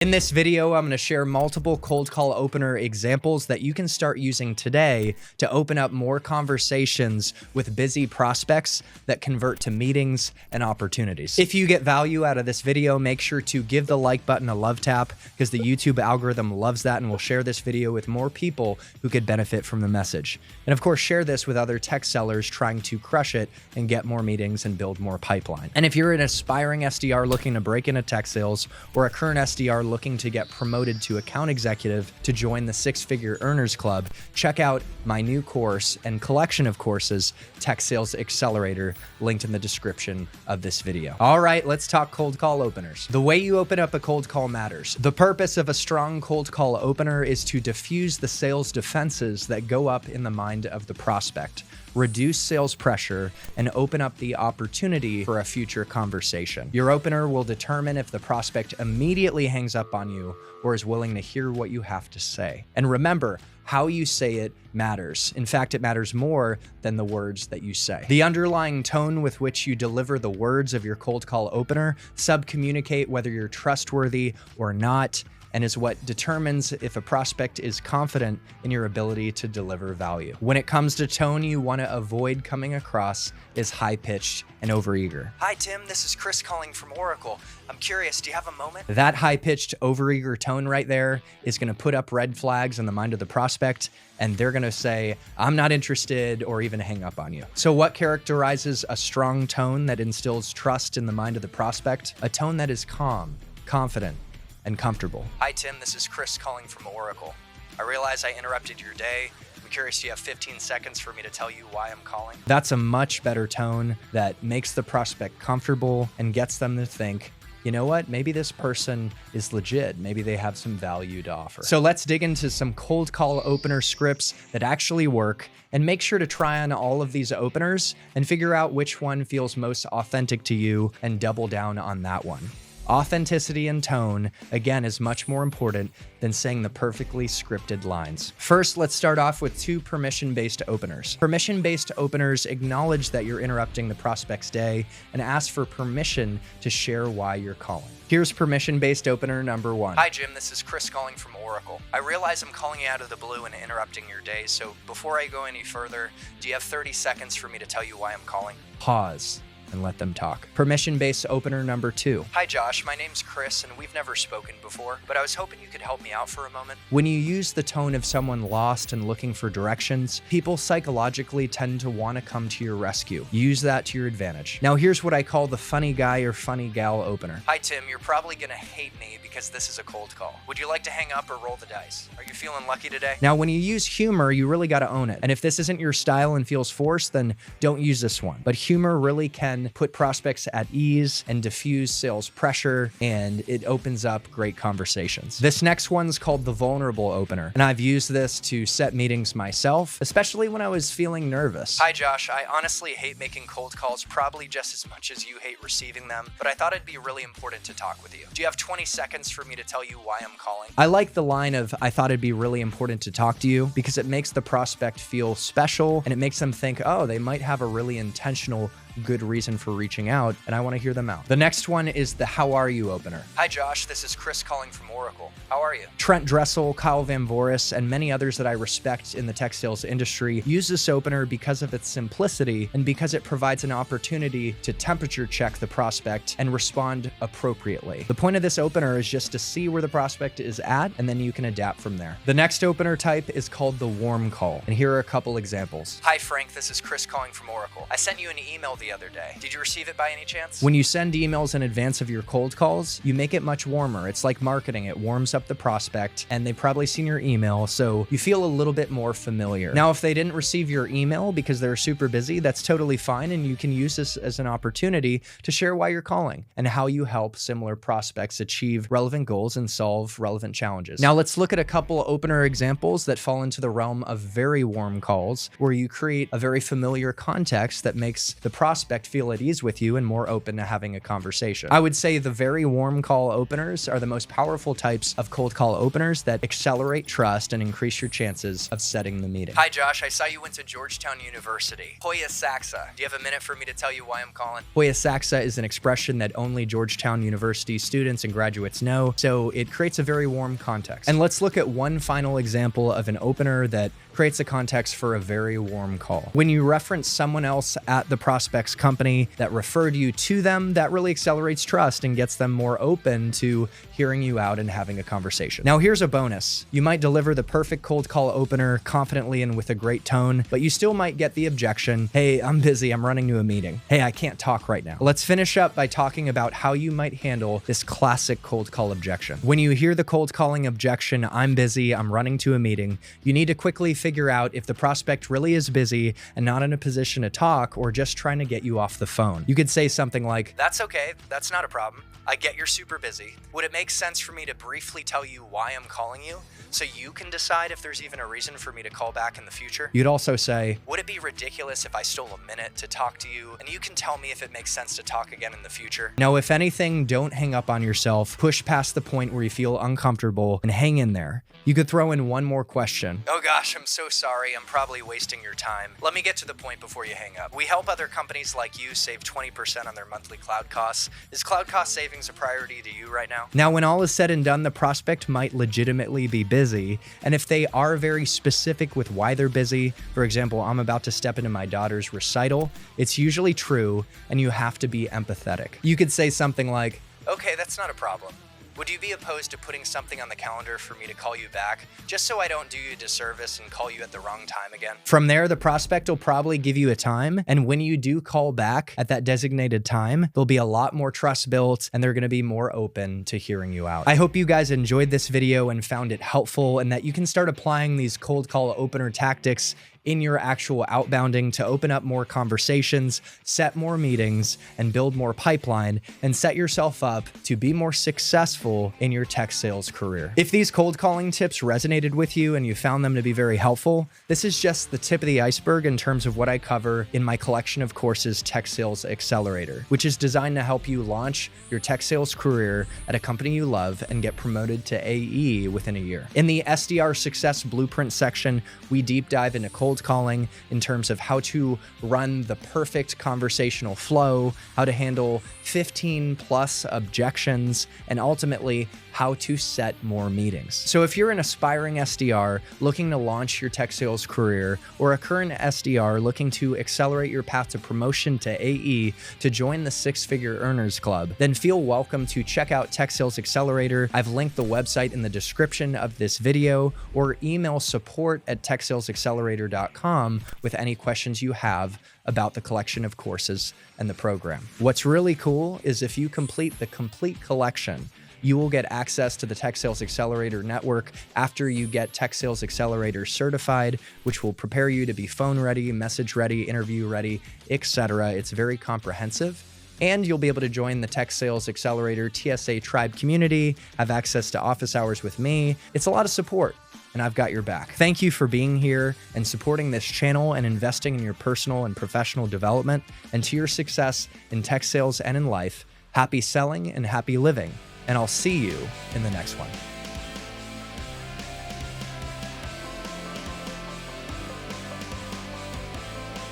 In this video, I'm going to share multiple cold call opener examples that you can start using today to open up more conversations with busy prospects that convert to meetings and opportunities. If you get value out of this video, make sure to give the like button a love tap because the YouTube algorithm loves that and will share this video with more people who could benefit from the message. And of course, share this with other tech sellers trying to crush it and get more meetings and build more pipeline. And if you're an aspiring SDR looking to break into tech sales or a current SDR looking to get promoted to account executive to join the six-figure earners club, check out my new course and collection of courses, Tech Sales Accelerator, linked in the description of this video. All right, let's talk cold call openers. The way you open up a cold call matters. The purpose of a strong cold call opener is to diffuse the sales defenses that go up in the mind of the prospect, reduce sales pressure, and open up the opportunity for a future conversation. Your opener will determine if the prospect immediately hangs up on you or is willing to hear what you have to say. And remember, how you say it matters. In fact, it matters more than the words that you say. The underlying tone with which you deliver the words of your cold call opener subcommunicate whether you're trustworthy or not, and is what determines if a prospect is confident in your ability to deliver value. When it comes to tone, you want to avoid coming across as high-pitched and overeager. Hi, Tim. This is Chris calling from Oracle. I'm curious, do you have a moment? That high-pitched, overeager tone right there is going to put up red flags in the mind of the prospect, and they're going to say, I'm not interested, or even hang up on you. So what characterizes a strong tone that instills trust in the mind of the prospect? A tone that is calm, confident, and comfortable. Hi, Tim. This is Chris calling from Oracle. I realize I interrupted your day. I'm curious, do you have 15 seconds for me to tell you why I'm calling? That's a much better tone that makes the prospect comfortable and gets them to think, you know what, maybe this person is legit. Maybe they have some value to offer. So let's dig into some cold call opener scripts that actually work, and make sure to try on all of these openers and figure out which one feels most authentic to you and double down on that one. Authenticity and tone, again, is much more important than saying the perfectly scripted lines. First, let's start off with two permission-based openers. Permission-based openers acknowledge that you're interrupting the prospect's day and ask for permission to share why you're calling. Here's permission-based opener number one. Hi, Jim. This is Chris calling from Oracle. I realize I'm calling you out of the blue and interrupting your day, so before I go any further, do you have 30 seconds for me to tell you why I'm calling? Pause and let them talk. Permission-based opener number two. Hi, Josh. My name's Chris, and we've never spoken before, but I was hoping you could help me out for a moment. When you use the tone of someone lost and looking for directions, people psychologically tend to want to come to your rescue. Use that to your advantage. Now, here's what I call the funny guy or funny gal opener. Hi, Tim. You're probably going to hate me because this is a cold call. Would you like to hang up or roll the dice? Are you feeling lucky today? Now, when you use humor, you really got to own it. And if this isn't your style and feels forced, then don't use this one. But humor really can put prospects at ease and diffuse sales pressure, and it opens up great conversations. This next one's called the vulnerable opener, and I've used this to set meetings myself, especially when I was feeling nervous. Hi, Josh. I honestly hate making cold calls, probably just as much as you hate receiving them, but I thought it'd be really important to talk with you. Do you have 20 seconds for me to tell you why I'm calling? I like the line of, I thought it'd be really important to talk to you, because it makes the prospect feel special, and it makes them think, oh, they might have a really intentional good reason for reaching out, and I want to hear them out. The next one is the how are you opener. Hi, Josh. This is Chris calling from Oracle. How are you? Trent Dressel, Kyle Van Voris, and many others that I respect in the tech sales industry use this opener because of its simplicity and because it provides an opportunity to temperature check the prospect and respond appropriately. The point of this opener is just to see where the prospect is at, and then you can adapt from there. The next opener type is called the warm call, and here are a couple examples. Hi, Frank. This is Chris calling from Oracle. I sent you an email the other day. Did you receive it by any chance? When you send emails in advance of your cold calls, you make it much warmer. It's like marketing. It warms up the prospect, and they've probably seen your email, so you feel a little bit more familiar. Now, if they didn't receive your email because they're super busy, that's totally fine, and you can use this as an opportunity to share why you're calling and how you help similar prospects achieve relevant goals and solve relevant challenges. Now, let's look at a couple opener examples that fall into the realm of very warm calls, where you create a very familiar context that makes the prospect prospect feel at ease with you and more open to having a conversation. I would say the very warm call openers are the most powerful types of cold call openers that accelerate trust and increase your chances of setting the meeting. Hi, Josh. I saw you went to Georgetown University. Hoya Saxa. Do you have a minute for me to tell you why I'm calling? Hoya Saxa is an expression that only Georgetown University students and graduates know, so it creates a very warm context. And let's look at one final example of an opener that creates a context for a very warm call. When you reference someone else at the prospect's company that referred you to them, that really accelerates trust and gets them more open to hearing you out and having a conversation. Now, here's a bonus. You might deliver the perfect cold call opener confidently and with a great tone, but you still might get the objection, hey, I'm busy, I'm running to a meeting. Hey, I can't talk right now. Let's finish up by talking about how you might handle this classic cold call objection. When you hear the cold calling objection, I'm busy, I'm running to a meeting, you need to quickly figure out if the prospect really is busy and not in a position to talk or just trying to get you off the phone. You could say something like, that's okay, that's not a problem. I get you're super busy. Would it make sense for me to briefly tell you why I'm calling you so you can decide if there's even a reason for me to call back in the future? You'd also say, would it be ridiculous if I stole a minute to talk to you and you can tell me if it makes sense to talk again in the future? Now, if anything, don't hang up on yourself, push past the point where you feel uncomfortable and hang in there. You could throw in one more question. Oh gosh, I'm so sorry. I'm probably wasting your time. Let me get to the point before you hang up. We help other companies like you save 20% on their monthly cloud costs. Is cloud cost savings a priority to you right now? Now, when all is said and done, the prospect might legitimately be busy. And if they are very specific with why they're busy, for example, I'm about to step into my daughter's recital, it's usually true, and you have to be empathetic. You could say something like, okay, that's not a problem. Would you be opposed to putting something on the calendar for me to call you back, just so I don't do you a disservice and call you at the wrong time again? From there, the prospect will probably give you a time, and when you do call back at that designated time, there'll be a lot more trust built, and they're going to be more open to hearing you out. I hope you guys enjoyed this video and found it helpful, and that you can start applying these cold call opener tactics in your actual outbounding to open up more conversations, set more meetings, and build more pipeline, and set yourself up to be more successful in your tech sales career. If these cold calling tips resonated with you and you found them to be very helpful, this is just the tip of the iceberg in terms of what I cover in my collection of courses, Tech Sales Accelerator, which is designed to help you launch your tech sales career at a company you love and get promoted to AE within a year. In the SDR Success Blueprint section, we deep dive into cold calling in terms of how to run the perfect conversational flow, how to handle 15 plus objections, and ultimately how to set more meetings. So if you're an aspiring SDR looking to launch your tech sales career, or a current SDR looking to accelerate your path to promotion to AE to join the six-figure earners club, then feel welcome to check out Tech Sales Accelerator. I've linked the website in the description of this video, or email support@techsalesaccelerator.com with any questions you have about the collection of courses and the program. What's really cool is if you complete the complete collection, you will get access to the Tech Sales Accelerator network after you get Tech Sales Accelerator certified, which will prepare you to be phone ready, message ready, interview ready, etc. It's very comprehensive. And you'll be able to join the Tech Sales Accelerator TSA Tribe community, have access to office hours with me. It's a lot of support, and I've got your back. Thank you for being here and supporting this channel and investing in your personal and professional development. And to your success in tech sales and in life, happy selling and happy living. And I'll see you in the next one.